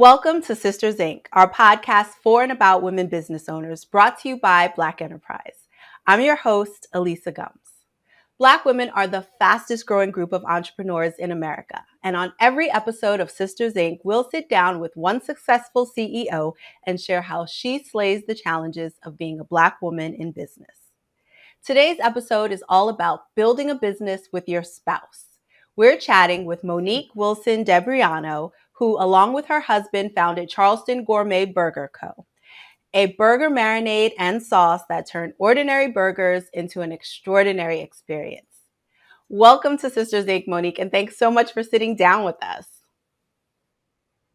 Welcome to Sisters Inc., our podcast for and about women business owners, brought to you by Black Enterprise. I'm your host, Elisa Gums. Black women are the fastest growing group of entrepreneurs in America. And on every episode of Sisters Inc., we'll sit down with one successful CEO and share how she slays the challenges of being a Black woman in business. Today's episode is all about building a business with your spouse. We're chatting with Monique Wilsondebriano, who, along with her husband, founded Charleston Gourmet Burger Co., a burger marinade and sauce that turned ordinary burgers into an extraordinary experience. Welcome to Sisters Inc., Monique, and thanks so much for sitting down with us.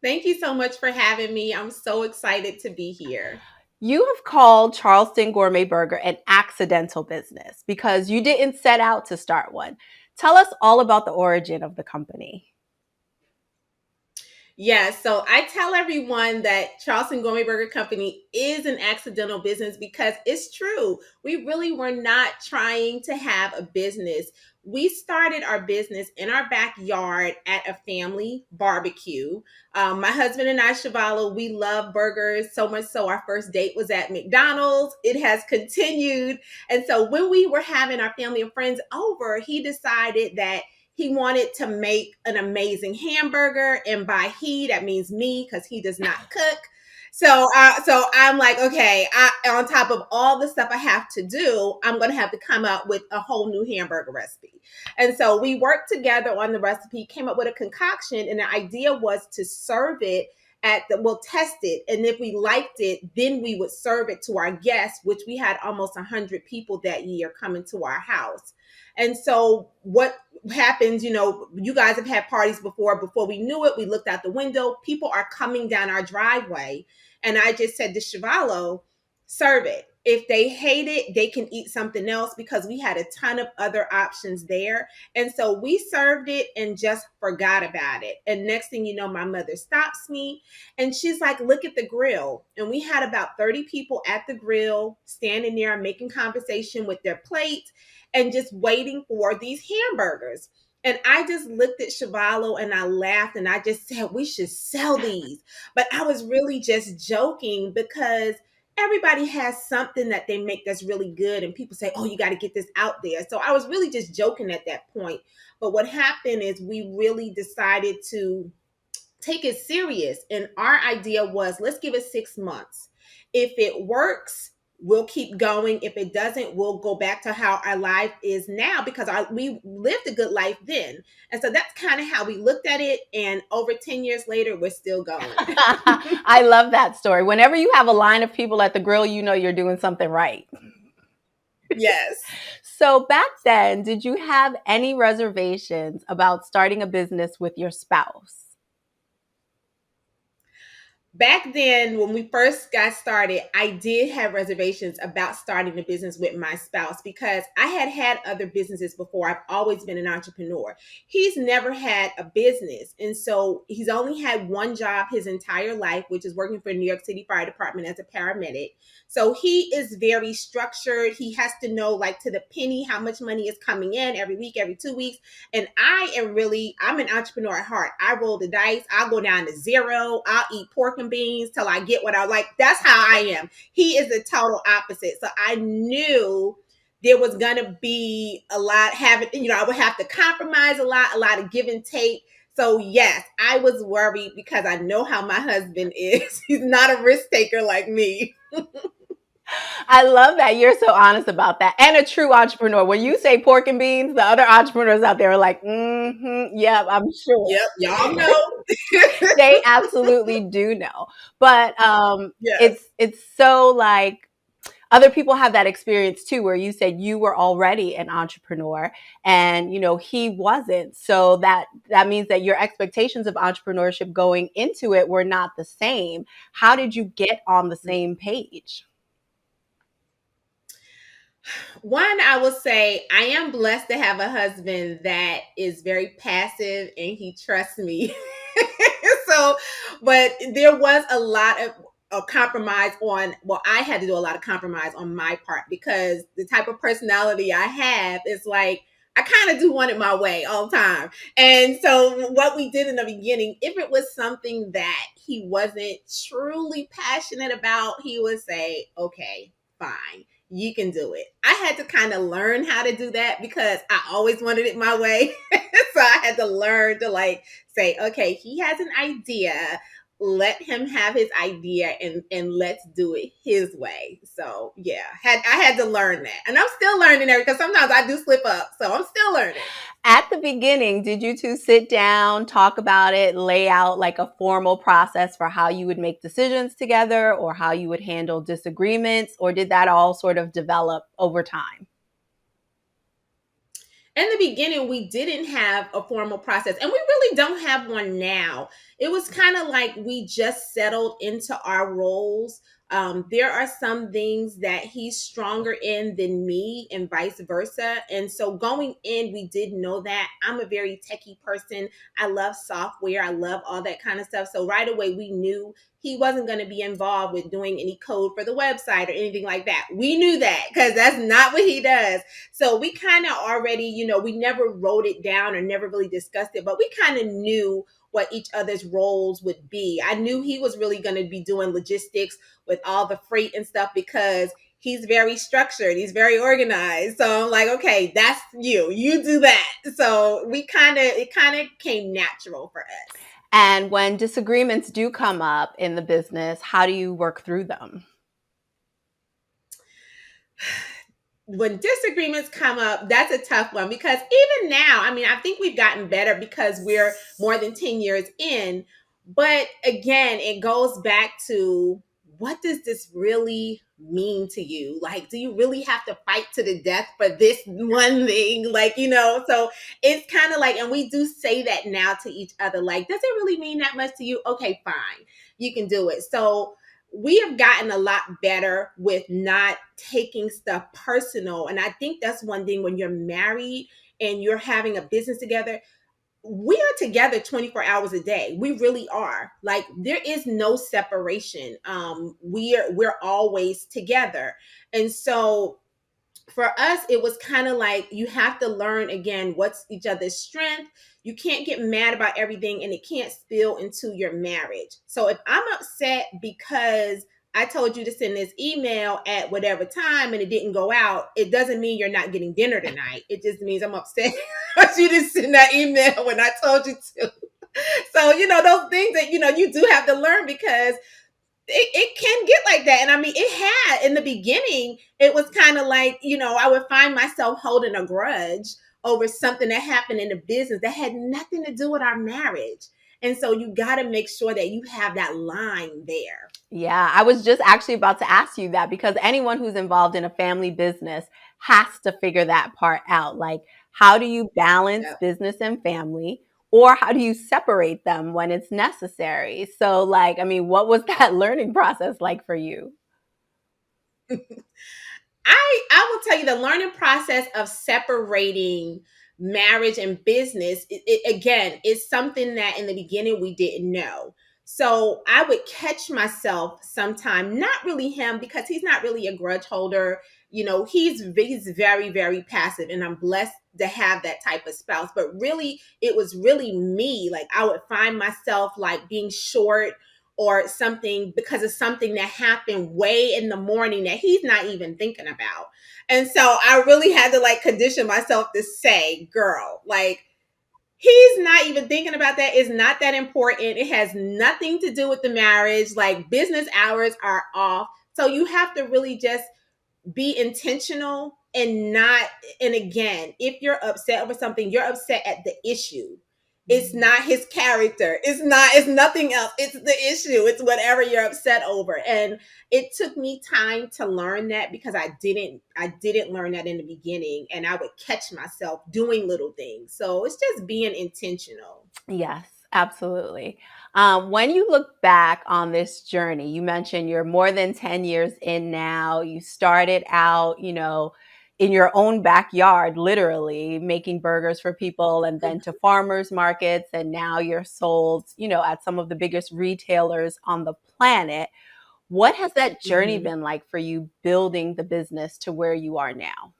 Thank you so much for having me. I'm so excited to be here. You have called Charleston Gourmet Burger an accidental business because you didn't set out to start one. Tell us all about the origin of the company. Yeah, so I tell everyone that Charleston Gourmet Burger Company is an accidental business because it's true. We really were not trying to have a business. We started our business in our backyard at a family barbecue. My husband and I, Shavala, we love burgers so much so our first date was at McDonald's. It has continued. And so when we were having our family and friends over, he decided that he wanted to make an amazing hamburger, and by he, that means me, because he does not cook. So I'm like, okay, on top of all the stuff I have to do, I'm going to have to come up with a whole new hamburger recipe. And so we worked together on the recipe, came up with a concoction, and the idea was to serve it we'll test it. And if we liked it, then we would serve it to our guests, which we had almost 100 people that year coming to our house. And so what happens, you guys have had parties before we knew it, we looked out the window, people are coming down our driveway. And I just said to Shavala, serve it. If they hate it, they can eat something else, because we had a ton of other options there. And so we served it and just forgot about it. And next thing you know, my mother stops me and she's like, look at the grill. And we had about 30 people at the grill standing there making conversation with their plates and just waiting for these hamburgers. And I just looked at Shavala and I laughed and I just said, we should sell these. But I was really just joking because everybody has something that they make that's really good. And people say, oh, you got to get this out there. So I was really just joking at that point. But what happened is we really decided to take it serious. And our idea was, let's give it 6 months. If it works, we'll keep going. If it doesn't, we'll go back to how our life is now, because we lived a good life then. And so that's kind of how we looked at it. And over 10 years later, we're still going. I love that story. Whenever you have a line of people at the grill, you know you're doing something right. Yes. So back then, did you have any reservations about starting a business with your spouse? Back then, when we first got started, I did have reservations about starting a business with my spouse because I had other businesses before. I've always been an entrepreneur. He's never had a business. And so he's only had one job his entire life, which is working for New York City Fire Department as a paramedic. So he is very structured. He has to know, like, to the penny how much money is coming in every week, every 2 weeks. And I'm an entrepreneur at heart. I roll the dice. I'll go down to zero. I'll eat pork and beans till I get what I like. That's how I am. He is the total opposite. So I knew there was going to be a lot I would have to compromise a lot of give and take. So yes, I was worried because I know how my husband is. He's not a risk taker like me. I love that you're so honest about that, and a true entrepreneur. When you say pork and beans, the other entrepreneurs out there are like, yeah, I'm sure. Yep, y'all know. They absolutely do know. But Yes. it's so like, other people have that experience too, where you said you were already an entrepreneur and, he wasn't. So that means that your expectations of entrepreneurship going into it were not the same. How did you get on the same page? One, I will say I am blessed to have a husband that is very passive and he trusts me. But there was a lot of compromise I had to do a lot of compromise on my part because the type of personality I have is like, I kind of do want it my way all the time. And so what we did in the beginning, if it was something that he wasn't truly passionate about, he would say, okay, fine, you can do it. I had to kind of learn how to do that because I always wanted it my way. So I had to learn to like say, okay, he has an idea, let him have his idea, and let's do it his way. So yeah, I had to learn that, and I'm still learning there because sometimes I do slip up, so I'm still learning. At the beginning, did you two sit down, talk about it, lay out like a formal process for how you would make decisions together or how you would handle disagreements, or did that all sort of develop over time? In the beginning, we didn't have a formal process, and we really don't have one now. It was kind of like we just settled into our roles. There are some things that he's stronger in than me, and vice versa. And so going in, we did know that I'm a very techie person. I love software, I love all that kind of stuff. So right away, we knew he wasn't going to be involved with doing any code for the website or anything like that. We knew that because that's not what he does. So we kind of already, we never wrote it down or never really discussed it, but we kind of knew what each other's roles would be. I knew he was really going to be doing logistics with all the freight and stuff because he's very structured, he's very organized. So I'm like, okay, that's you do that. So it kind of came natural for us. And when disagreements do come up in the business, how do you work through them? When disagreements come up, that's a tough one because even now, I mean, I think we've gotten better because we're more than 10 years in. But again, it goes back to, what does this really mean to you? Like, do you really have to fight to the death for this one thing? Like, so it's kind of like, and we do say that now to each other, like, does it really mean that much to you? Okay, fine, you can do it. So we have gotten a lot better with not taking stuff personal. And I think that's one thing when you're married and you're having a business together, we are together 24 hours a day. We really are. Like, there is no separation. We're always together. And so for us, it was kind of like you have to learn again what's each other's strength. You can't get mad about everything and it can't spill into your marriage. So if I'm upset because I told you to send this email at whatever time and it didn't go out, it doesn't mean you're not getting dinner tonight. It just means I'm upset because you didn't send that email when I told you to. So, those things that, you do have to learn because it can get like that. And I mean, it had in the beginning, it was kind of like, I would find myself holding a grudge over something that happened in the business that had nothing to do with our marriage. And so you got to make sure that you have that line there. Yeah, I was just actually about to ask you that because anyone who's involved in a family business has to figure that part out. Like, how do you balance Yep. business and family? Or how do you separate them when it's necessary? So, like, I mean, what was that learning process like for you? I will tell you the learning process of separating marriage and business, again, is something that in the beginning we didn't know. So I would catch myself sometime, not really him because he's not really a grudge holder. He's very, very passive, and I'm blessed to have that type of spouse. But really, it was really me. Like, I would find myself like being short or something because of something that happened way in the morning that he's not even thinking about. And so I really had to like condition myself to say, girl, like, he's not even thinking about that. It's not that important. It has nothing to do with the marriage. Like, business hours are off. So you have to really just be intentional and not, and again, if you're upset over something, you're upset at the issue. It's not his character. It's nothing else. It's the issue. It's whatever you're upset over. And it took me time to learn that because I didn't learn that in the beginning, and I would catch myself doing little things. So it's just being intentional. Yes, absolutely. When you look back on this journey, you mentioned you're more than 10 years in now. You started out, in your own backyard, literally making burgers for people and then to farmers markets. And now you're sold, at some of the biggest retailers on the planet. What has that journey Mhm. been like for you building the business to where you are now?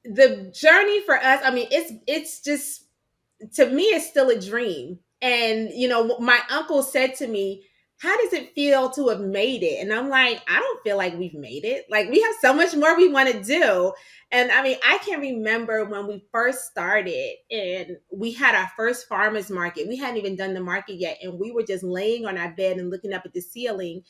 the journey for us, I mean, it's just, to me, it's still a dream. And my uncle said to me, how does it feel to have made it? And I'm like, I don't feel like we've made it. Like, we have so much more we want to do. And I mean, I can remember when we first started and we had our first farmers market. We hadn't even done the market yet, and we were just laying on our bed and looking up at the ceiling,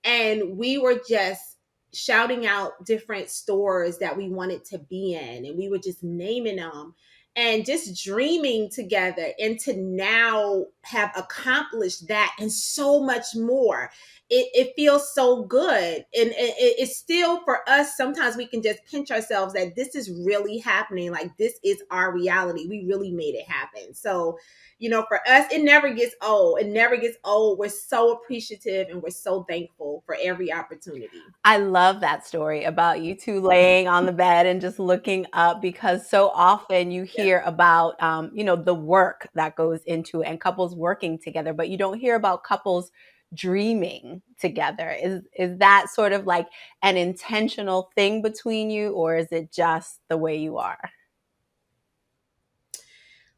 and we were just shouting out different stores that we wanted to be in, and we were just naming them and just dreaming together, and to now have accomplished that and so much more. It feels so good. And it's still, for us, sometimes we can just pinch ourselves that this is really happening. Like, this is our reality. We really made it happen. So for us, it never gets old. It never gets old. We're so appreciative and we're so thankful for every opportunity. I love that story about you two laying on the bed and just looking up, because so often you Yeah. hear about, the work that goes into it and couples working together, but you don't hear about couples dreaming together. Is that sort of like an intentional thing between you, or is it just the way you are?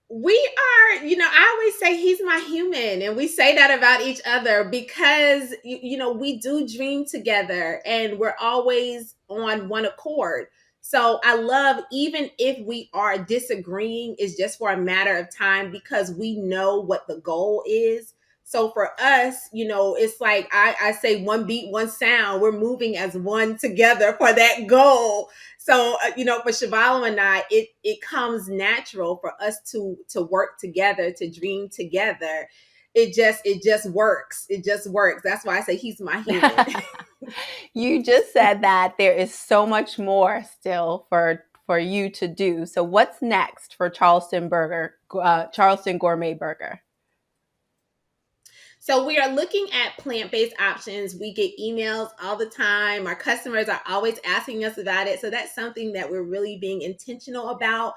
We are, I always say he's my human, and we say that about each other because we do dream together and we're always on one accord. So I love, even if we are disagreeing, it's just for a matter of time because we know what the goal is. So for us, it's like I say, one beat, one sound. We're moving as one together for that goal. So for Shavalo and I, it comes natural for us to work together, to dream together. It just works. It just works. That's why I say he's my human. You just said that there is so much more still for you to do. So what's next for Charleston Gourmet Burger? So we are looking at plant-based options. We get emails all the time. Our customers are always asking us about it. So that's something that we're really being intentional about.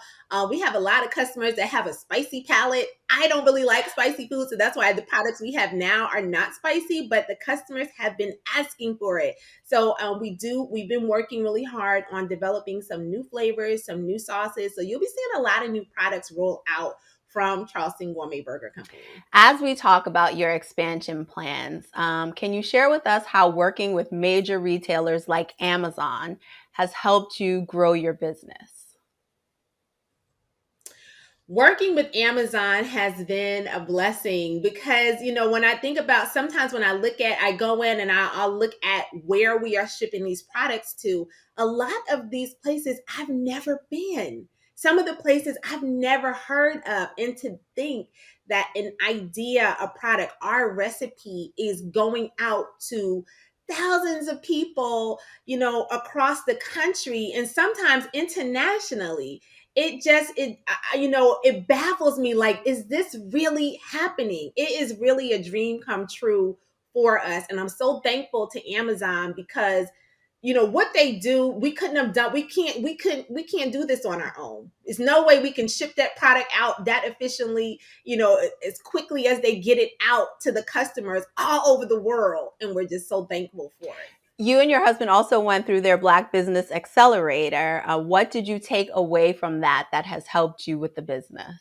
We have a lot of customers that have a spicy palate. I don't really like spicy food, so that's why the products we have now are not spicy, but the customers have been asking for it. So we've been working really hard on developing some new flavors, some new sauces. So you'll be seeing a lot of new products roll out from Charleston Gourmet Burger Company. As we talk about your expansion plans, can you share with us how working with major retailers like Amazon has helped you grow your business? Working with Amazon has been a blessing because, when I think about, sometimes when I go in and I'll look at where we are shipping these products to, a lot of these places I've never been. Some of the places I've never heard of. And to think that an idea, a product, our recipe is going out to thousands of people, across the country and sometimes internationally. It baffles me. Like, is this really happening? It is really a dream come true for us, and I'm so thankful to Amazon because what they do, we couldn't have done. We can't do this on our own. There's no way we can ship that product out that efficiently, as quickly as they get it out to the customers all over the world, and we're just so thankful for it. You and your husband also went through their Black Business Accelerator. What did you take away from that has helped you with the business?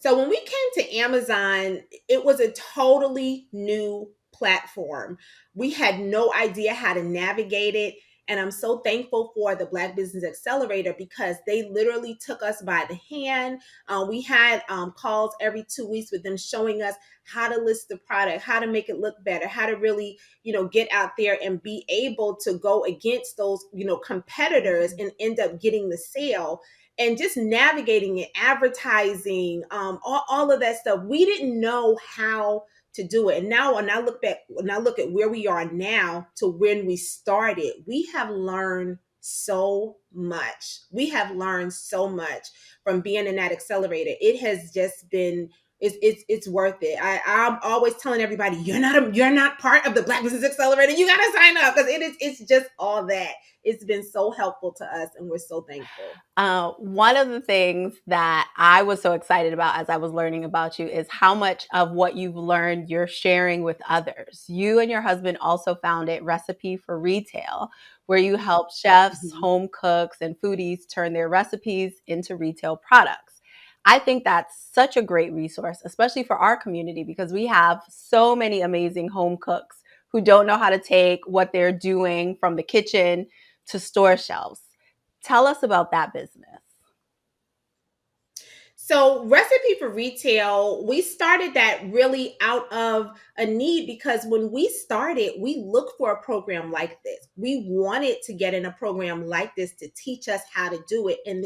So when we came to Amazon, it was a totally new platform. We had no idea how to navigate it. And I'm so thankful for the Black Business Accelerator because they literally took us by the hand. We had calls every 2 weeks with them showing us how to list the product, how to make it look better, how to really, get out there and be able to go against those, competitors and end up getting the sale, and just navigating it, advertising, all of that stuff. We didn't know how to do it. And now when I look at where we are now to when we started, we have learned so much. We have learned so much from being in that accelerator. It has just been it's worth it. I'm always telling everybody, you're not part of the Black Business Accelerator. You gotta sign up because it's just all that. It's been so helpful to us, and we're so thankful. One of the things that I was so excited about as I was learning about you is how much of what you've learned you're sharing with others. You and your husband also founded Recipe for Retail, where you help chefs, Mhm. home cooks, and foodies turn their recipes into retail products. I think that's such a great resource, especially for our community, because we have so many amazing home cooks who don't know how to take what they're doing from the kitchen to store shelves. Tell us about that business. So, Recipe for Retail, we started that really out of a need because when we started, we looked for a program like this. We wanted to get in a program like this to teach us how to do it, and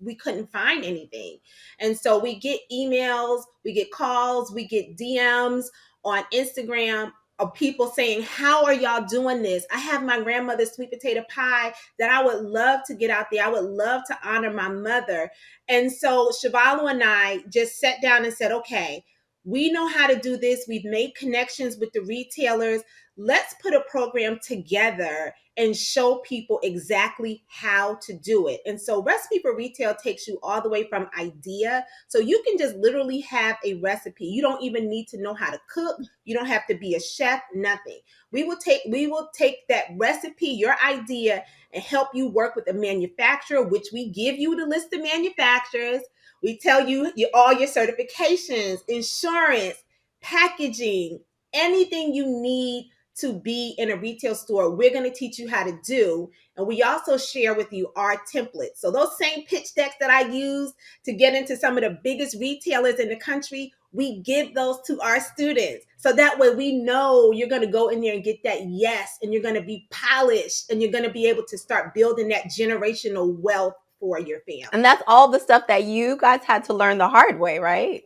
we couldn't find anything. And so we get emails, we get calls, we get DMs on Instagram of people saying, "How are y'all doing this? I have my grandmother's sweet potato pie that I would love to get out there. I would love to honor my mother." And so Shavalu and I just sat down and said, okay, we know how to do this. We've made connections with the retailers. Let's put a program together and show people exactly how to do it. And so Recipe for Retail takes you all the way from idea. So you can just literally have a recipe. You don't even need to know how to cook. You don't have to be a chef, nothing. We will take that recipe, your idea, and help you work with a manufacturer, which we give you the list of manufacturers. We tell you all your certifications, insurance, packaging, anything you need to be in a retail store, we're going to teach you how to do. And we also share with you our templates. So those same pitch decks that I use to get into some of the biggest retailers in the country, we give those to our students. So that way we know you're going to go in there and get that yes, and you're going to be polished, and you're going to be able to start building that generational wealth for your And family. that's all the stuff that you guys had to learn the hard way, right?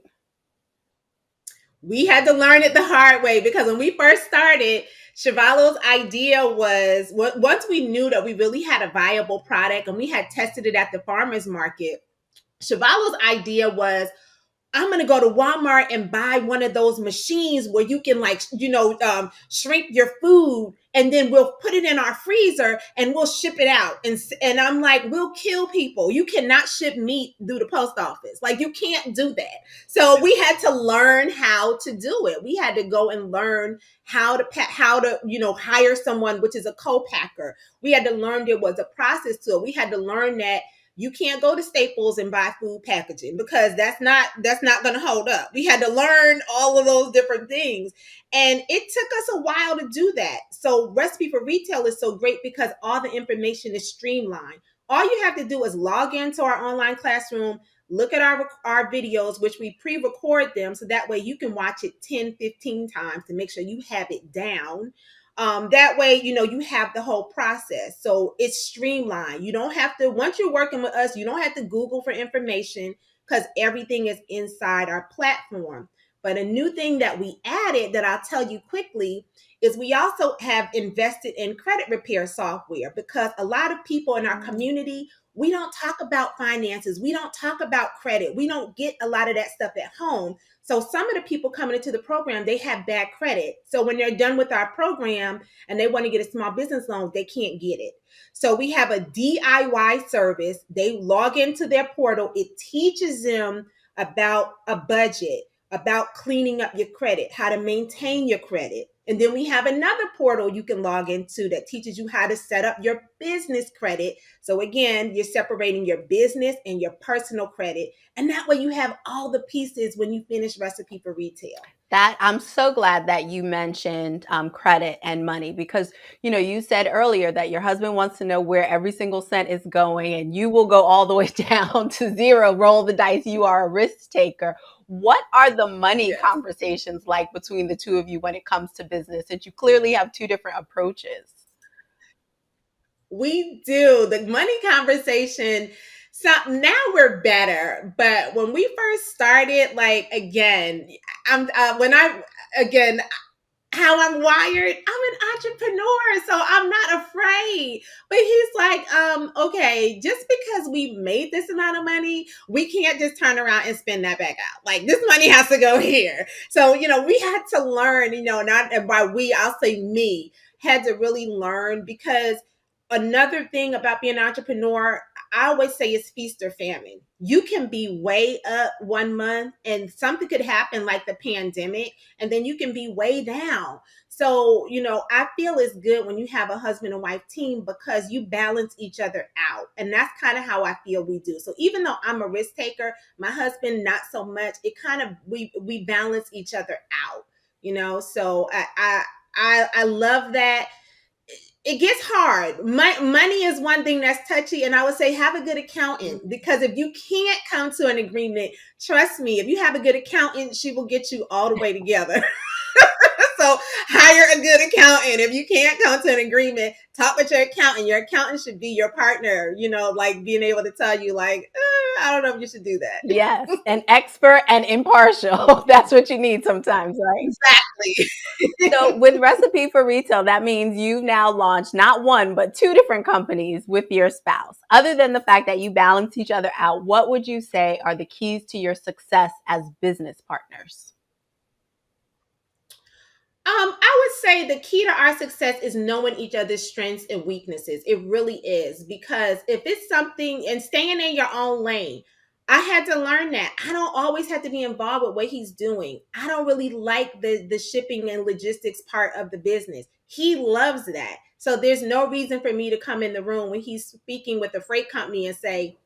We had to learn it the hard way because when we first started, Shavalo's idea was once we knew that we really had a viable product and we had tested it at the farmer's market, Shavalo's idea was, I'm going to go to Walmart and buy one of those machines where you can shrink your food, and then we'll put it in our freezer and we'll ship it out. And I'm like, we'll kill people. You cannot ship meat through the post office. Like, you can't do that. So we had to learn how to do it. We had to go and learn how to hire someone, which is a co-packer. We had to learn there was a process to it. We had to learn that you can't go to Staples and buy food packaging because that's not going to hold up. We had to learn all of those different things, and it took us a while to do that. So Recipe for Retail is so great because all the information is streamlined. All you have to do is log into our online classroom, look at our videos, which we pre-record them, so that way you can watch it 10, 15 times to make sure you have it down. That way, you have the whole process. So it's streamlined. You don't have to, once you're working with us, you don't have to Google for information because everything is inside our platform. But a new thing that we added that I'll tell you quickly is we also have invested in credit repair software because a lot of people in our community, we don't talk about finances. We don't talk about credit. We don't get a lot of that stuff at home. So some of the people coming into the program, they have bad credit. So when they're done with our program and they want to get a small business loan, they can't get it. So we have a DIY service. They log into their portal. It teaches them about a budget, about cleaning up your credit, how to maintain your credit. And then we have another portal you can log into that teaches you how to set up your business credit. So again, you're separating your business and your personal credit. And that way you have all the pieces when you finish Recipe for Retail. That I'm so glad that you mentioned credit and money because you said earlier that your husband wants to know where every single cent is going, and you will go all the way down to zero. Roll the dice. You are a risk taker. What are the money Yes. conversations like between the two of you when it comes to business? Since you clearly have two different approaches. We do. The money conversation. So now we're better. But when we first started, like, again, I'm when I again how I'm wired. I'm an entrepreneur, so I'm not afraid. But he's like, okay, just because we made this amount of money, we can't just turn around and spend that back out. Like this money has to go here. So, we had to learn, not by we, I'll say me, had to really learn because another thing about being an entrepreneur, I always say it's feast or famine. You can be way up one month and something could happen like the pandemic, and then you can be way down. So, I feel it's good when you have a husband and wife team because you balance each other out. And that's kind of how I feel we do. So even though I'm a risk taker, my husband not so much, it kind of we balance each other out, so I love that. It gets hard. Money is one thing that's touchy, and I would say have a good accountant, because if you can't come to an agreement, trust me, if you have a good accountant, she will get you all the way together. So hire a good accountant. If you can't come to an agreement, talk with your accountant. Your accountant should be your partner, like being able to tell you like, I don't know if you should do that. Yes, an expert and impartial. That's what you need sometimes, right? Exactly. So with Recipe for Retail, that means you've now launched not one, but two different companies with your spouse. Other than the fact that you balance each other out, what would you say are the keys to your success as business partners? I would say the key to our success is knowing each other's strengths and weaknesses. It really is, because if it's something, and staying in your own lane, I had to learn that I don't always have to be involved with what he's doing. I don't really like the shipping and logistics part of the business. He loves that. So there's no reason for me to come in the room when he's speaking with the freight company and say,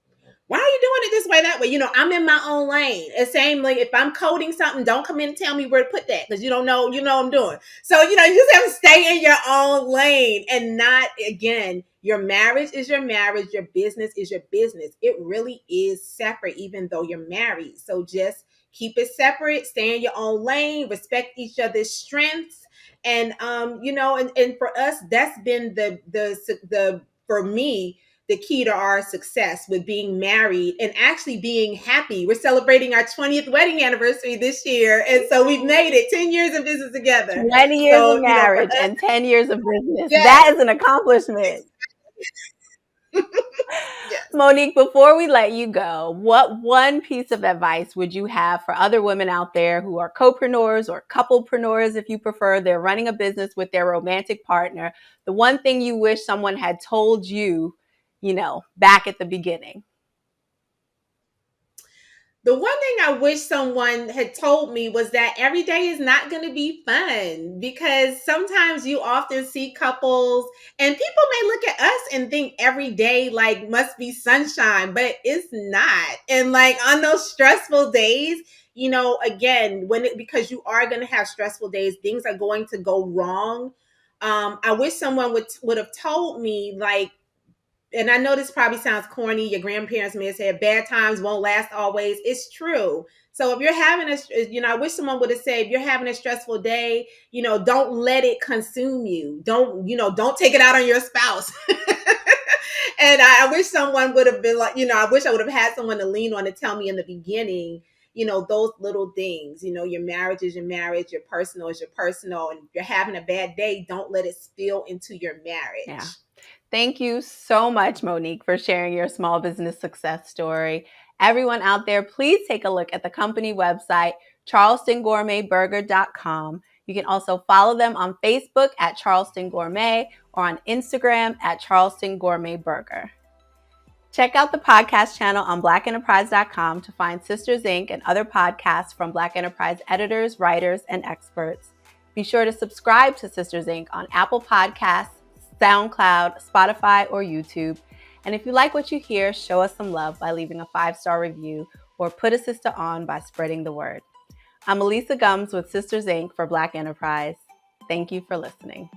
why are you doing it this way, that way? I'm in my own lane. It's same like if I'm coding something, don't come in and tell me where to put that, because you don't know, what I'm doing. So, you just have to stay in your own lane, and not, again, your marriage is your marriage, your business is your business. It really is separate, even though you're married. So just keep it separate, stay in your own lane, respect each other's strengths. And and for us, that's been the for me, the key to our success with being married and actually being happy. We're celebrating our 20th wedding anniversary this year. And so we've made it 10 years of business together. 20 years So, of marriage and 10 years of business. Yes. That is an accomplishment. Yes. Monique, before we let you go, what one piece of advice would you have for other women out there who are copreneurs or couplepreneurs, if you prefer? They're running a business with their romantic partner. The one thing you wish someone had told you, back at the beginning. The one thing I wish someone had told me was that every day is not going to be fun, because sometimes you often see couples and people may look at us and think every day like must be sunshine, but it's not. And like on those stressful days, again, because you are going to have stressful days, things are going to go wrong. I wish someone would have told me, like, and I know this probably sounds corny. Your grandparents may have said bad times won't last always. It's true. So if you're having I wish someone would have said, if you're having a stressful day, don't let it consume you. Don't take it out on your spouse. And I wish someone would have been like, I wish I would have had someone to lean on to tell me in the beginning, those little things, your marriage is your marriage, your personal is your personal. And if you're having a bad day, don't let it spill into your marriage. Yeah. Thank you so much, Monique, for sharing your small business success story. Everyone out there, please take a look at the company website, charlestongourmetburger.com. You can also follow them on Facebook at Charleston Gourmet or on Instagram at Charleston Gourmet Burger. Check out the podcast channel on blackenterprise.com to find Sisters Inc. and other podcasts from Black Enterprise editors, writers, and experts. Be sure to subscribe to Sisters Inc. on Apple Podcasts, SoundCloud, Spotify, or YouTube. And if you like what you hear, show us some love by leaving a 5-star review or put a sister on by spreading the word. I'm Elisa Gums with Sisters Inc. for Black Enterprise. Thank you for listening.